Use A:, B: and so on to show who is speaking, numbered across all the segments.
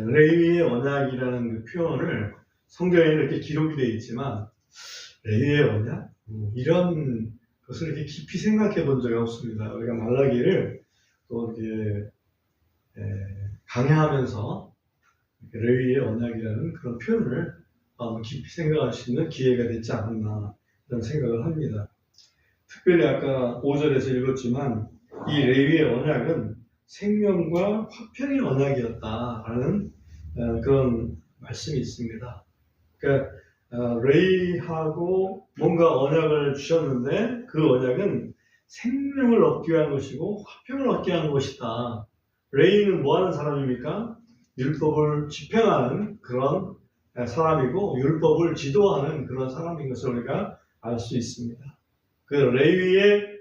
A: 레위의 언약이라는 그 표현을 성경에 이렇게 기록이 되어 있지만 레위의 언약? 이런 것을 이렇게 깊이 생각해 본 적이 없습니다. 우리가 말라기를 또 이렇게 강해하면서 레위의 언약이라는 그런 표현을 깊이 생각할 수 있는 기회가 됐지 않았나 이런 생각을 합니다. 특별히 아까 5절에서 읽었지만 이 레위의 언약은 생명과 화평의 언약이었다라는 그런 말씀이 있습니다. 그러니까 레위하고 뭔가 언약을 주셨는데 그 언약은 생명을 얻기 위한 것이고 화평을 얻기 위한 것이다. 레위는 뭐 하는 사람입니까? 율법을 집행하는 그런 사람이고 율법을 지도하는 그런 사람인 것을 우리가 알 수 있습니다. 그 레위의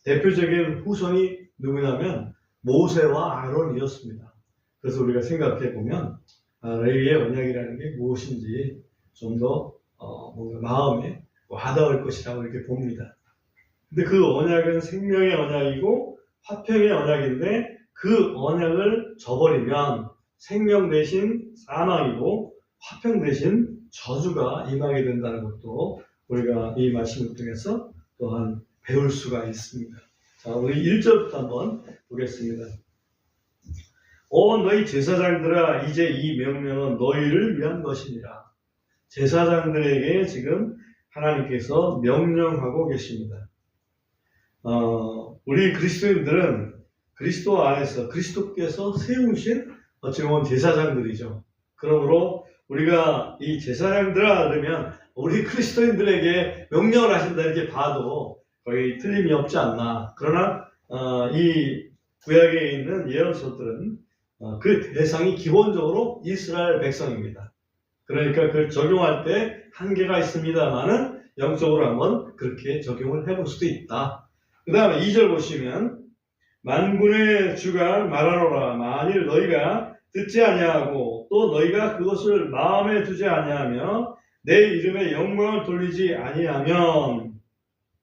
A: 대표적인 후손이 누구냐면 모세와 아론이었습니다. 그래서 우리가 생각해 보면 레위의 언약이라는 게 무엇인지 좀 더 뭔가 마음에 와닿을 것이라고 이렇게 봅니다. 근데 그 언약은 생명의 언약이고 화평의 언약인데 그 언약을 저버리면 생명 대신 사망이고 화평 대신 저주가 임하게 된다는 것도 우리가 이 말씀을 통해서 또한 배울 수가 있습니다. 자, 우리 1절부터 한번 보겠습니다. 너희 제사장들아, 이제 이 명령은 너희를 위한 것이니라. 제사장들에게 지금 하나님께서 명령하고 계십니다. 우리 그리스도인들은 그리스도 안에서 그리스도께서 세우신 어찌 보면 제사장들이죠. 그러므로 우리가 이 제사장들아 그러면 우리 그리스도인들에게 명령을 하신다 이렇게 봐도 거의 틀림이 없지 않나. 그러나 이 구약에 있는 예언서들은 그 대상이 기본적으로 이스라엘 백성입니다. 그러니까 그걸 적용할 때 한계가 있습니다만은 영적으로 한번 그렇게 적용을 해볼 수도 있다. 그 다음에 2절 보시면 만군의 주가 말하노라. 만일 너희가 듣지 아니하고 또 너희가 그것을 마음에 두지 아니하며 내 이름에 영광을 돌리지 아니하면,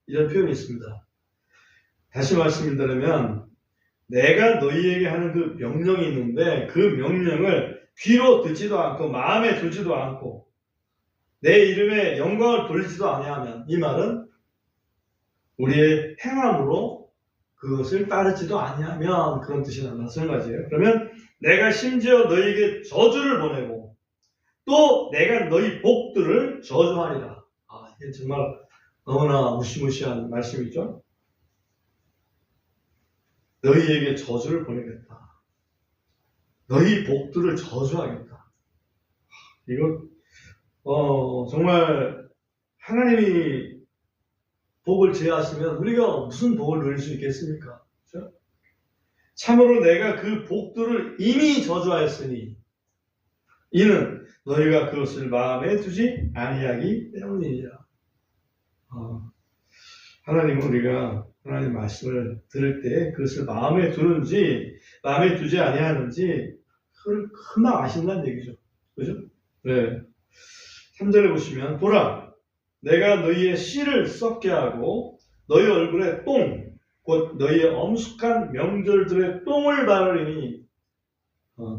A: 이런 표현이 있습니다. 다시 말씀드리면 내가 너희에게 하는 그 명령이 있는데 그 명령을 귀로 듣지도 않고 마음에 두지도 않고 내 이름에 영광을 돌리지도 아니하면, 이 말은 우리의 행함으로 그것을 따르지도 아니하면 그런 뜻이나 마찬가지예요. 그러면 내가 심지어 너희에게 저주를 보내고 또 내가 너희 복들을 저주하리라. 이게 정말 너무나 무시무시한 말씀이죠. 너희에게 저주를 보내겠다. 너희 복들을 저주하겠다. 이거 정말 하나님이 복을 제하시면 우리가 무슨 복을 누릴 수 있겠습니까? 그렇죠? 참으로 내가 그 복들을 이미 저주하였으니 이는 너희가 그것을 마음에 두지 아니하기 때문이니라. 하나님은 우리가 하나님 말씀을 들을 때 그것을 마음에 두는지 마음에 두지 아니하는지 그걸 금방 아신다는 얘기죠. 그죠? 네. 3절에 보시면 보라, 내가 너희의 씨를 썩게 하고 너희 얼굴에 똥, 곧 너희의 엄숙한 명절들의 똥을 바르리니,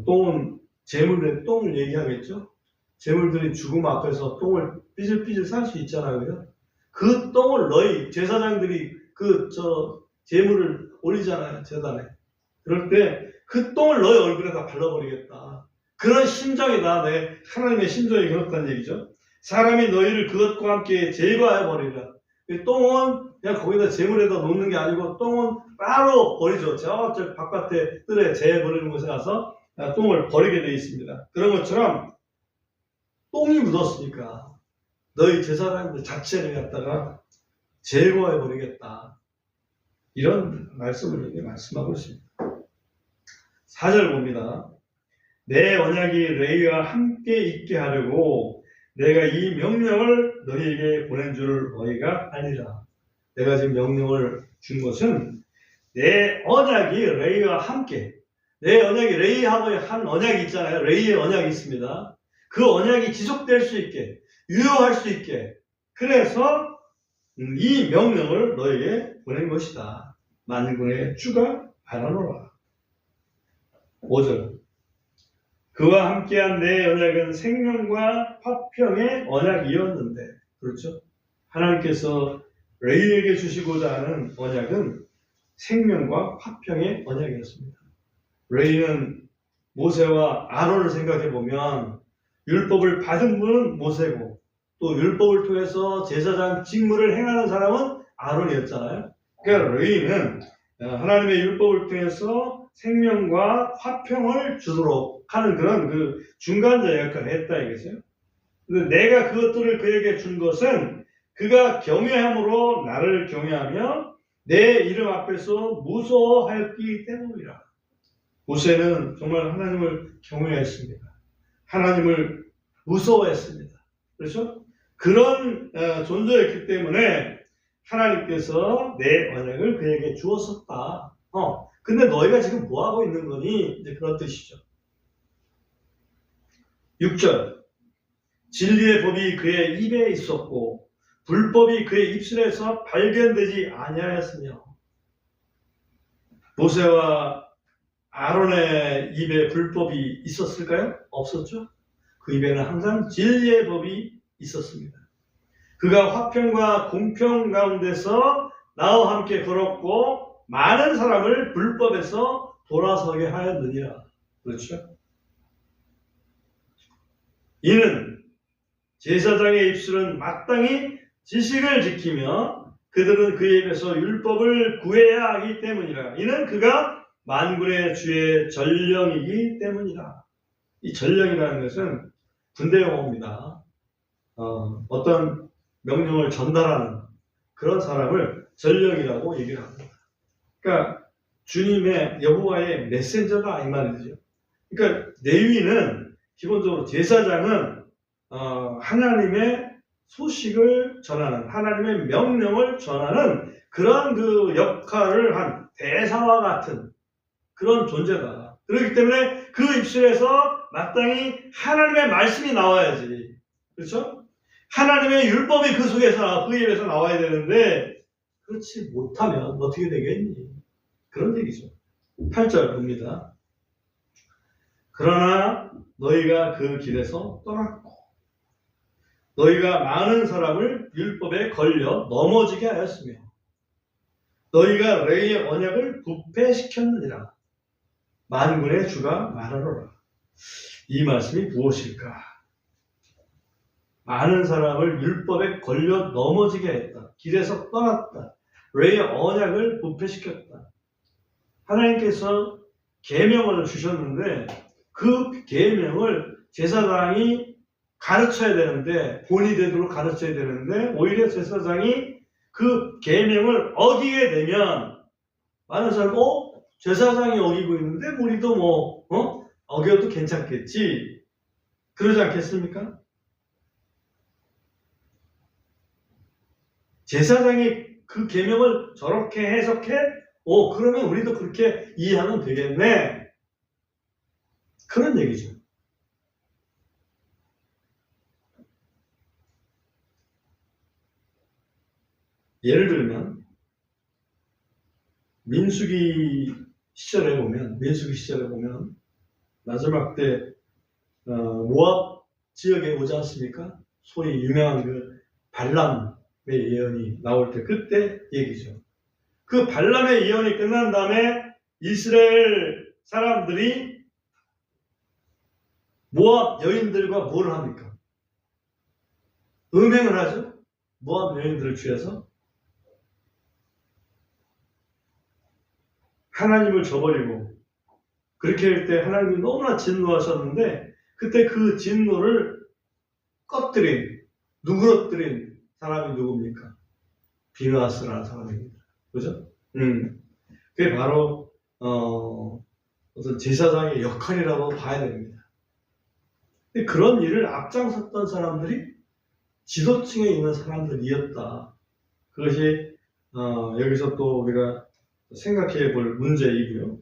A: 똥은 재물의 똥을 얘기하겠죠. 재물들이 죽음 앞에서 똥을 삐질삐질 살 수 있잖아요. 그 똥을 너희 제사장들이 재물을 올리잖아요, 제단에. 그럴 때 그 똥을 너희 얼굴에 다 발라버리겠다. 그런 심정이다. 하나님의 심정이 그렇다는 얘기죠. 사람이 너희를 그것과 함께 제거해버리라. 똥은 그냥 거기다 재물에다 놓는 게 아니고 똥은 따로 버리죠. 저 바깥에 뜰에 재버리는 곳에 가서 똥을 버리게 되어 있습니다. 그런 것처럼 똥이 묻었으니까 너희 제사장들 자체를 갖다가 제거해버리겠다. 이런 말씀을 이렇게 말씀하고 있습니다. 4절 봅니다. 내 언약이 레위와 함께 있게 하려고 내가 이 명령을 너희에게 보낸 줄 너희가 아니라. 내가 지금 명령을 준 것은 내 언약이 레위와 함께, 내 언약이 레위하고 한 언약이 있잖아요. 레위의 언약이 있습니다. 그 언약이 지속될 수 있게, 유효할 수 있게, 그래서 이 명령을 너에게 보낸 것이다. 만군의 주가 말하노라. 5절. 그와 함께한 내 언약은 생명과 화평의 언약이었는데, 그렇죠? 하나님께서 레위에게 주시고자 하는 언약은 생명과 화평의 언약이었습니다. 레위는 모세와 아론을 생각해 보면 율법을 받은 분은 모세고 또 율법을 통해서 제사장 직무를 행하는 사람은 아론이었잖아요. 그러니까 레위는 하나님의 율법을 통해서 생명과 화평을 주도록 하는 그런 그 중간자 역할을 했다 이거죠. 근데 내가 그것들을 그에게 준 것은 그가 경외함으로 나를 경외하며 내 이름 앞에서 무서워하였기 때문이라. 모세는 정말 하나님을 경외했습니다. 하나님을 무서워했습니다. 그렇죠? 그런 존재였기 때문에 하나님께서 내 언약을 그에게 주었었다. 근데 너희가 지금 뭐 하고 있는 거니? 이제 그런 뜻이죠. 6절. 진리의 법이 그의 입에 있었고 불법이 그의 입술에서 발견되지 아니하였으며. 모세와 아론의 입에 불법이 있었을까요? 없었죠. 그 입에는 항상 진리의 법이 있었습니다. 그가 화평과 공평 가운데서 나와 함께 걸었고 많은 사람을 불법에서 돌아서게 하였느니라. 그렇죠? 이는 제사장의 입술은 마땅히 지식을 지키며 그들은 그의 입에서 율법을 구해야 하기 때문이라. 이는 그가 만군의 주의 전령이기 때문이다. 이 전령이라는 것은 군대 용어입니다. 어떤 명령을 전달하는 그런 사람을 전령이라고 얘기를 합니다. 그러니까 주님의 여호와의 메신저가 이 말이죠. 그러니까 레위는 기본적으로 제사장은 하나님의 소식을 전하는 하나님의 명령을 전하는 그런 그 역할을 한 대사와 같은 그런 존재다. 그렇기 때문에 그 입술에서 마땅히 하나님의 말씀이 나와야지. 그렇죠? 하나님의 율법이 그 속에서 그 입에서 나와야 되는데 그렇지 못하면 어떻게 되겠니? 그런 얘기죠. 8절 봅니다. 그러나 너희가 그 길에서 떠났고 너희가 많은 사람을 율법에 걸려 넘어지게 하였으며 너희가 레위의 언약을 부패시켰느니라. 만군의 주가 말하노라. 이 말씀이 무엇일까? 많은 사람을 율법에 걸려 넘어지게 했다. 길에서 떠났다. 레위의 언약을 부패시켰다. 하나님께서 계명을 주셨는데 그 계명을 제사장이 가르쳐야 되는데 본이 되도록 가르쳐야 되는데 오히려 제사장이 그 계명을 어기게 되면 많은 사람이 제사장이 어기고 있는데 우리도 어겨도 괜찮겠지 그러지 않겠습니까? 제사장이 그 계명을 저렇게 해석해 그러면 우리도 그렇게 이해하면 되겠네 그런 얘기죠. 예를 들면 민수기 시절에 보면 마지막 때 모압 지역에 오지 않습니까? 소위 유명한 그 발람의 예언이 나올 때 그때 얘기죠. 그 발람의 예언이 끝난 다음에 이스라엘 사람들이 모압 여인들과 뭘 합니까? 음행을 하죠. 모압 여인들을 취해서 하나님을 저버리고 그렇게 할 때 하나님이 너무나 진노하셨는데 그때 그 진노를 누그러뜨린 사람이 누굽니까? 비느하스라는 사람입니다. 그죠? 그게 바로 어떤 제사장의 역할이라고 봐야 됩니다. 근데 그런 일을 앞장섰던 사람들이 지도층에 있는 사람들이었다. 그것이 여기서 또 우리가 생각해 볼 문제이고요.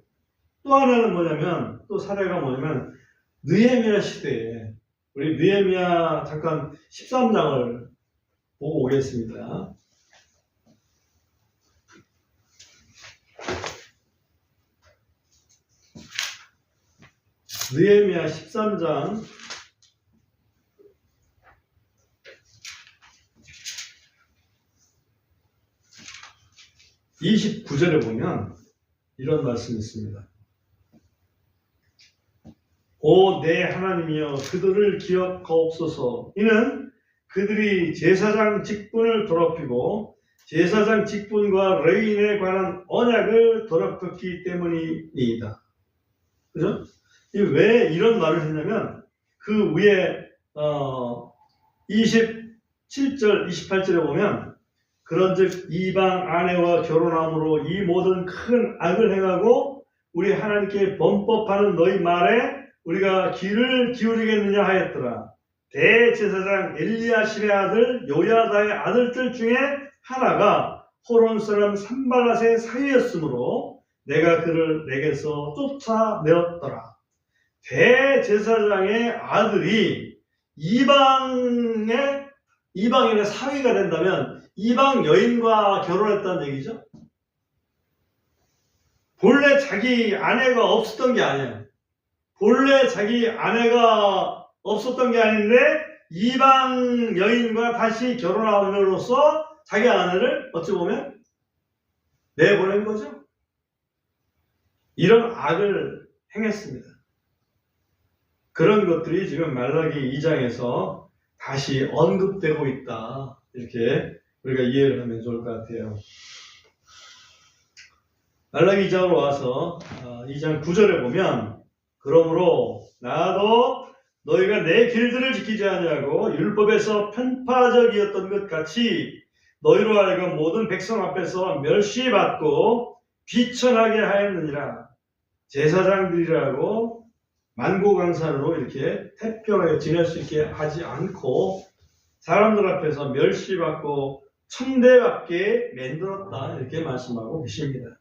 A: 또 하나는 뭐냐면 또 사례가 뭐냐면 느헤미야 시대에 우리 느헤미야 잠깐 13장을 보고 오겠습니다. 느헤미야 13장 29절에 보면 이런 말씀이 있습니다. 오 내 하나님이여 그들을 기억하옵소서. 이는 그들이 제사장 직분을 더럽히고 제사장 직분과 레위인에 관한 언약을 더럽혔기 때문이니이다. 그죠? 왜 이런 말을 했냐면 그 위에 27절, 28절에 보면 그런즉 이방 아내와 결혼함으로 이 모든 큰 악을 행하고 우리 하나님께 범법하는 너희 말에 우리가 귀를 기울이겠느냐 하였더라. 대제사장 엘리야십의 아들 요야다의 아들들 중에 하나가 호론 사람 산발랏의 사위였으므로 내가 그를 내게서 쫓아내었더라. 대제사장의 아들이 이방인의 사위가 된다면 이방 여인과 결혼했다는 얘기죠. 본래 자기 아내가 없었던 게 아니에요. 본래 자기 아내가 없었던 게 아닌데 이방 여인과 다시 결혼함으로써 자기 아내를 어찌 보면 내보낸 거죠. 이런 악을 행했습니다. 그런 것들이 지금 말라기 2장에서 다시 언급되고 있다. 이렇게 우리가 이해를 하면 좋을 것 같아요. 말라기 2장으로 와서 2장 9절에 보면 그러므로 나도 너희가 내 길들을 지키지 아니하고 율법에서 편파적이었던 것 같이 너희로 하여금 모든 백성 앞에서 멸시받고 비천하게 하였느니라. 제사장들이라고 만고강산으로 이렇게 태평하게 지낼 수 있게 하지 않고 사람들 앞에서 멸시받고 천대받게 만들었다. 이렇게 말씀하고 계십니다.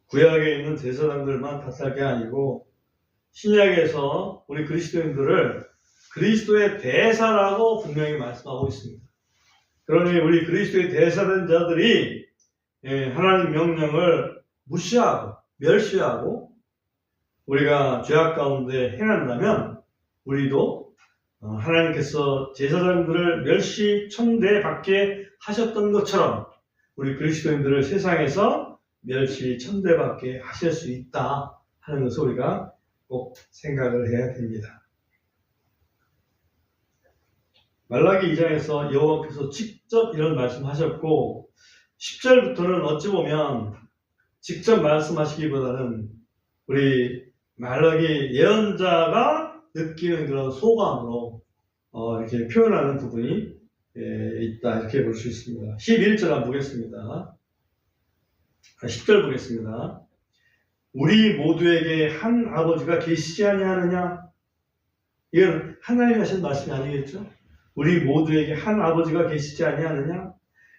A: 구약에 있는 제사장들만 탓할 게 아니고 신약에서 우리 그리스도인들을 그리스도의 대사라고 분명히 말씀하고 있습니다. 그러니 우리 그리스도의 대사된 자들이 하나님 명령을 무시하고 멸시하고 우리가 죄악 가운데 행한다면 우리도 하나님께서 제사장들을 멸시 천대받게 하셨던 것처럼 우리 그리스도인들을 세상에서 멸시 천대받게 하실 수 있다 하는 것을 우리가 꼭 생각을 해야 됩니다. 말라기 2장에서 여호와께서 직접 이런 말씀하셨고 10절부터는 어찌 보면 직접 말씀하시기보다는 우리 말라기 예언자가 느끼는 그런 소감으로 이렇게 표현하는 부분이 있다 이렇게 볼 수 있습니다. 11절 한번 보겠습니다. 10절 보겠습니다. 우리 모두에게 한 아버지가 계시지 아니하느냐? 이건 하나님이 하신 말씀이 아니겠죠? 우리 모두에게 한 아버지가 계시지 아니하느냐?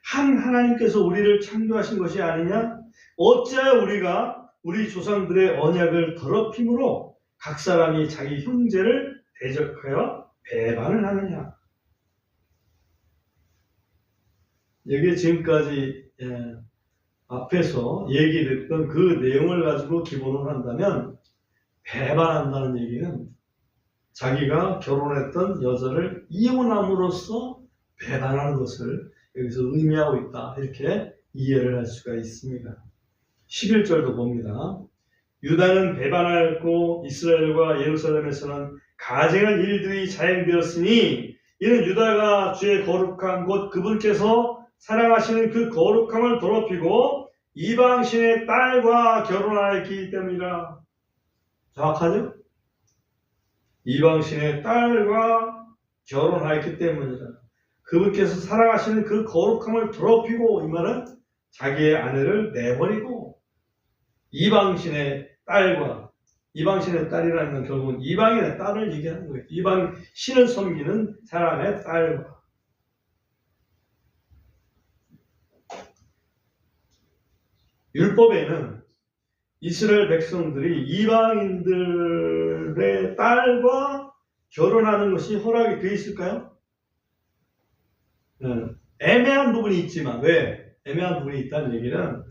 A: 한 하나님께서 우리를 창조하신 것이 아니냐? 어찌하여 우리가 우리 조상들의 언약을 더럽힘으로 각 사람이 자기 형제를 대적하여 배반을 하느냐? 여기에 지금까지 앞에서 얘기했던 그 내용을 가지고 기본으로 한다면 배반한다는 얘기는 자기가 결혼했던 여자를 이혼함으로써 배반하는 것을 여기서 의미하고 있다. 이렇게 이해를 할 수가 있습니다. 11절도 봅니다. 유다는 배반하였고 이스라엘과 예루살렘에서는 가증한 일들이 자행되었으니 이는 유다가 주의 거룩한 곳 그분께서 사랑하시는 그 거룩함을 더럽히고 이방신의 딸과 결혼하였기 때문이라. 정확하죠? 이방신의 딸과 결혼하였기 때문이라. 그분께서 사랑하시는 그 거룩함을 더럽히고, 이 말은 자기의 아내를 내버리고 이방신의 딸과, 이방신의 딸이라는 건 결국은 이방인의 딸을 얘기하는 거예요. 이방 신을 섬기는 사람의 딸과. 율법에는 이스라엘 백성들이 이방인들의 딸과 결혼하는 것이 허락이 되어 있을까요? 애매한 부분이 있지만, 왜? 애매한 부분이 있다는 얘기는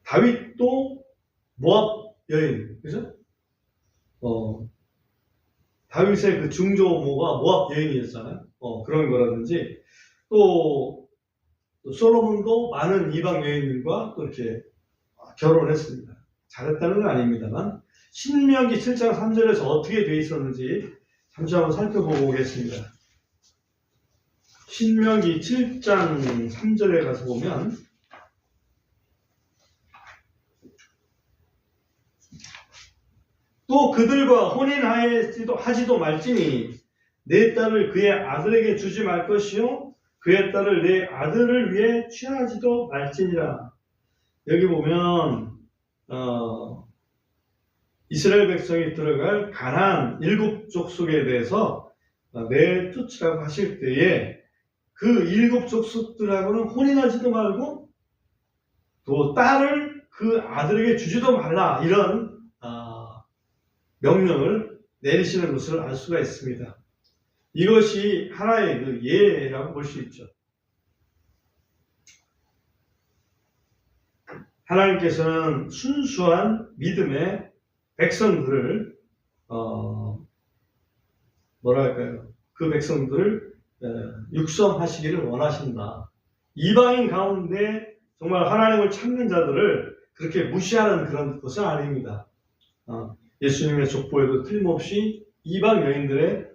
A: 다윗도 모압 여인, 그죠? 다윗의 그 중조모가 모압 여인이었잖아요. 그런 거라든지, 또 솔로몬도 많은 이방 여인과 또 이렇게 결혼했습니다. 잘했다는 건 아닙니다만, 신명기 7장 3절에서 어떻게 돼 있었는지 잠시 한번 살펴보고 오겠습니다. 신명기 7장 3절에 가서 보면, 또 그들과 혼인하지도 말지니 내 딸을 그의 아들에게 주지 말 것이요 그의 딸을 내 아들을 위해 취하지도 말지니라. 여기 보면 이스라엘 백성이 들어갈 가나안 7족속에 대해서 내쫓으라고 하실 때에 그 7족속들하고는 혼인하지도 말고 또 딸을 그 아들에게 주지도 말라, 이런 명령을 내리시는 것을 알 수가 있습니다. 이것이 하나의 그 예라고 볼 수 있죠. 하나님께서는 순수한 믿음의 백성들을 그 백성들을 육성하시기를 원하신다. 이방인 가운데 정말 하나님을 찾는 자들을 그렇게 무시하는 그런 것은 아닙니다. 예수님의 족보에도 틀림없이 이방 여인들의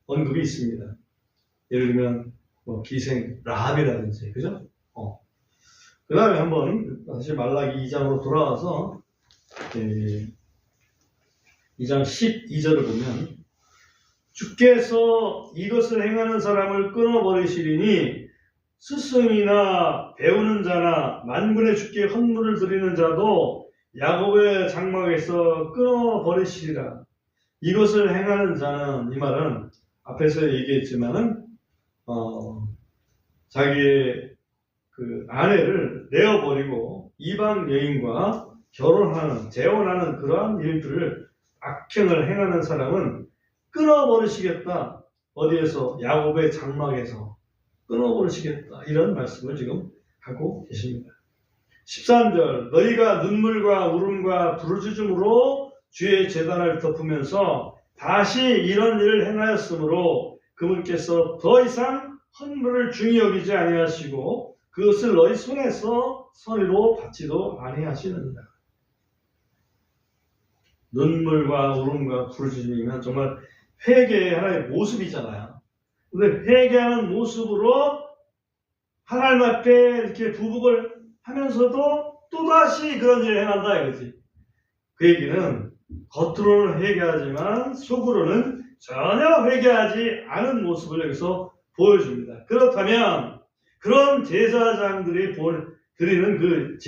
A: 언급이 있습니다. 예를 들면 기생 라합이라든지, 그죠? 그 다음에 한번 다시 말라기 2장으로 돌아와서 2장 12절을 보면, 주께서 이것을 행하는 사람을 끊어버리시리니 스승이나 배우는 자나 만군의 주께 헌물을 드리는 자도 야곱의 장막에서 끊어버리시리라. 이것을 행하는 자는, 이 말은 앞에서 얘기했지만은 자기의 그 아내를 내어버리고 이방 여인과 결혼하는, 재혼하는 그러한 일들을, 악행을 행하는 사람은 끊어버리시겠다. 어디에서? 야곱의 장막에서 끊어버리시겠다. 이런 말씀을 지금 하고 계십니다. 13절, 너희가 눈물과 울음과 부르짖음으로 주의 제단을 덮으면서 다시 이런 일을 행하였으므로 그분께서 더 이상 헌물을 중히 여기지 아니하시고 그것을 너희 손에서 선의로 받지도 아니하시느니라. 눈물과 울음과 부르짖음이면 정말 회개의 하나의 모습이잖아요. 근데 회개하는 모습으로 하나님 앞에 이렇게 부복을 하면서도 또다시 그런 일을 행한다 이거지. 그 얘기는 겉으로는 회개하지만 속으로는 전혀 회개하지 않은 모습을 여기서 보여줍니다. 그렇다면 그런 제사장들이 드리는 그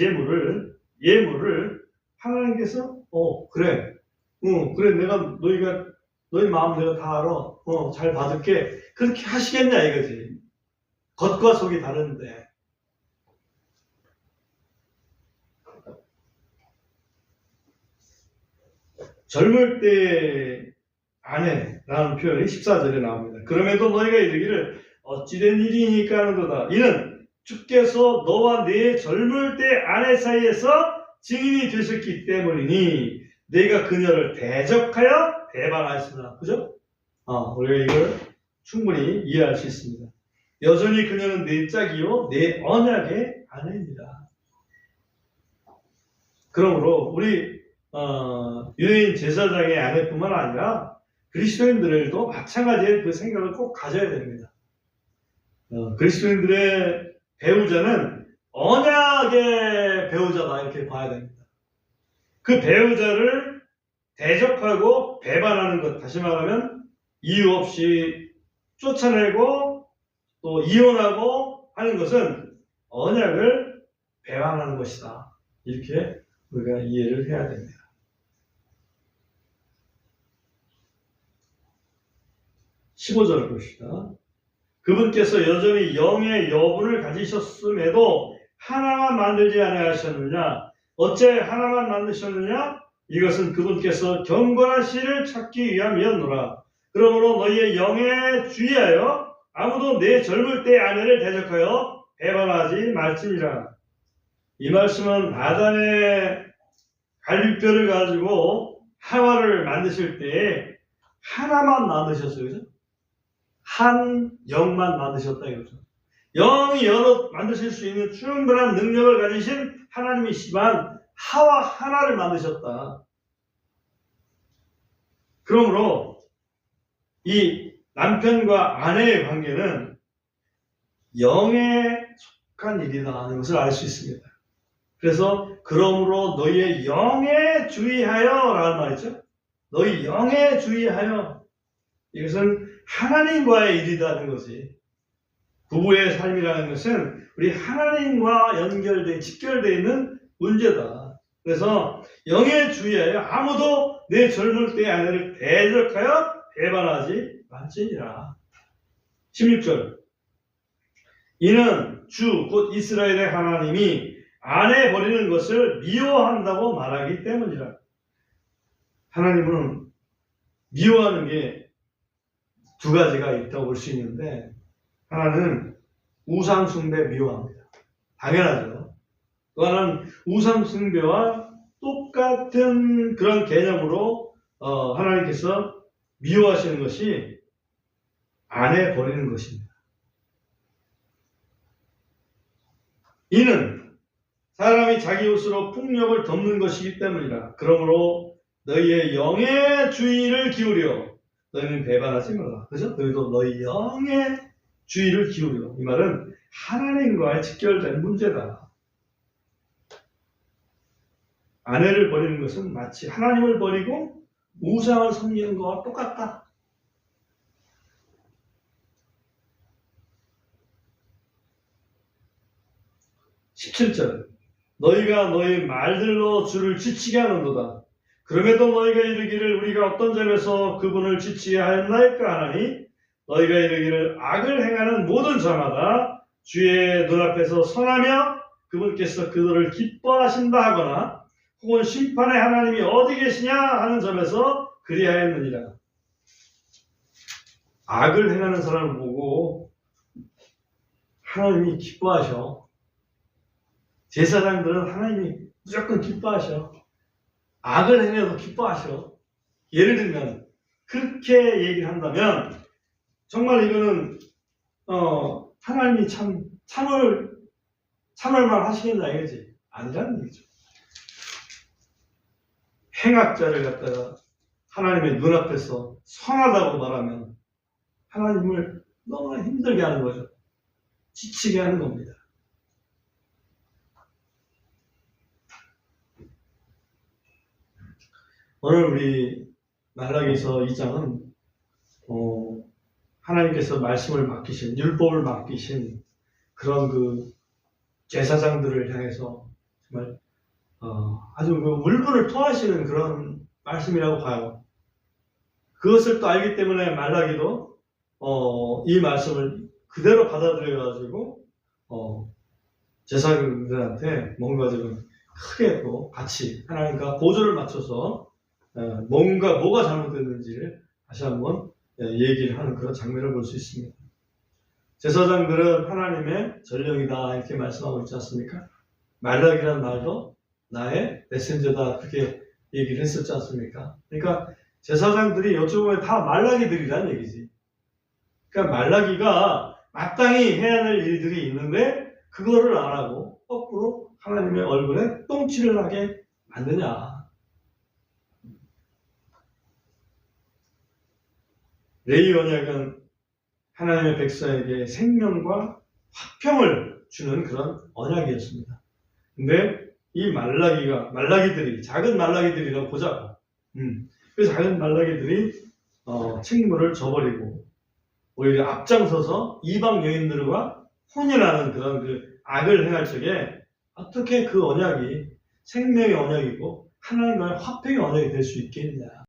A: 예물을 하나님께서 그래 너희 마음 내가 다 알아, 잘 받을게, 그렇게 하시겠냐 이거지. 겉과 속이 다른데. 젊을 때 아내라는 표현이 14절에 나옵니다. 그럼에도 너희가 이르기를 어찌된 일이니까 하는도다. 이는 주께서 너와 네 젊을 때 아내 사이에서 증인이 되셨기 때문이니 너희가 그녀를 대적하여 배반하였으나. 그죠? 우리가 이걸 충분히 이해할 수 있습니다. 여전히 그녀는 내 짝이요 내 언약의 아내입니다. 그러므로 우리 유대인 제사장의 아내뿐만 아니라 그리스도인들도 마찬가지의 그 생각을 꼭 가져야 됩니다. 그리스도인들의 배우자는 언약의 배우자다 이렇게 봐야 됩니다. 그 배우자를 대적하고 배반하는 것, 다시 말하면 이유 없이 쫓아내고 또 이혼하고 하는 것은 언약을 배반하는 것이다. 이렇게 우리가 이해를 해야 됩니다. 15절을 봅시다. 그분께서 여전히 영의 여분을 가지셨음에도 하나만 만들지 아니하셨느냐? 어째 하나만 만드셨느냐? 이것은 그분께서 경건한 씨를 찾기 위함이었노라. 그러므로 너희의 영에 주의하여 아무도 내 젊을 때 아내를 대적하여 배반하지 말지니라. 이 말씀은 아담의 갈비뼈를 가지고 하와를 만드실 때에 하나만 만드셨어요. 그죠? 한 영만 만드셨다 이거죠. 영이 여러 만드실 수 있는 충분한 능력을 가지신 하나님이시지만 하와 하나를 만드셨다. 그러므로 이 남편과 아내의 관계는 영에 속한 일이다 하는 것을 알 수 있습니다. 그래서 그러므로 너희의 영에 주의하여 라는 말이죠. 너희 영에 주의하여. 이것은 하나님과의 일이라는 것이, 부부의 삶이라는 것은 우리 하나님과 직결되어 있는 문제다. 그래서 영에 주의하여 아무도 내 젊을 때의 아내를 대적하여 배반하지 말지니라. 16절. 이는 주 곧 이스라엘의 하나님이 아내 버리는 것을 미워한다고 말하기 때문이라. 하나님은 미워하는 게 두 가지가 있다고 볼 수 있는데, 하나는 우상숭배 미워합니다. 당연하죠. 또 하나는 우상숭배와 똑같은 그런 개념으로 하나님께서 미워하시는 것이 아내 버리는 것입니다. 이는 사람이 자기 옷으로 폭력을 덮는 것이기 때문이라. 그러므로 너희의 영의 주의를 기울여 너희는 배반하지 말라. 그죠? 너희도 너희 영의 주의를 기울여. 이 말은 하나님과의 직결된 문제다. 아내를 버리는 것은 마치 하나님을 버리고 우상을 섬기는 것과 똑같다. 17절. 너희가 너희 말들로 주를 지치게 하는도다. 그럼에도 너희가 이르기를 우리가 어떤 점에서 그분을 지치게 하였나이까 하나니 너희가 이르기를 악을 행하는 모든 자마다 주의 눈앞에서 선하며 그분께서 그들을 기뻐하신다 하거나 혹은 심판의 하나님이 어디 계시냐 하는 점에서 그리하였느니라. 악을 행하는 사람을 보고 하나님이 기뻐하셔. 제사장들은 하나님이 무조건 기뻐하셔. 악을 행해도 기뻐하셔. 예를 들면 그렇게 얘기를 한다면 정말 이거는 하나님이 참을 말 하시겠나 이거지. 아니라는 얘기죠. 행악자를 갖다가 하나님의 눈앞에서 선하다고 말하면 하나님을 너무나 힘들게 하는 거죠. 지치게 하는 겁니다. 오늘 우리 말라기서 2장은 하나님께서 말씀을 맡기신, 율법을 맡기신 그런 그 제사장들을 향해서 정말 아주 그 울분을 토하시는 그런 말씀이라고 봐요. 그것을 또 알기 때문에 말라기도 이 말씀을 그대로 받아들여가지고 제사장들한테 뭔가 좀 크게 또 같이 하나님과 보조를 맞춰서 뭐가 잘못됐는지를 다시 한번 얘기를 하는 그런 장면을 볼 수 있습니다. 제사장들은 하나님의 전령이다 이렇게 말씀하고 있지 않습니까? 말라기란 말도 나의 메신저다 그렇게 얘기를 했었지 않습니까? 그러니까 제사장들이 여쭤보면 다 말라기들이란 얘기지. 그러니까 말라기가 마땅히 해야 할 일들이 있는데 그거를 안 하고 거꾸로 하나님의 얼굴에 똥칠을 하게 만드냐. 레위 언약은 하나님의 백성에게 생명과 화평을 주는 그런 언약이었습니다. 근데 이 말라기들이 작은 말라기들이라고 보자고. 그 작은 말라기들이 책무를 져버리고 오히려 앞장서서 이방 여인들과 혼인하는 그런 그 악을 행할 적에 어떻게 그 언약이 생명의 언약이고 하나님과의 화평의 언약이 될 수 있겠냐.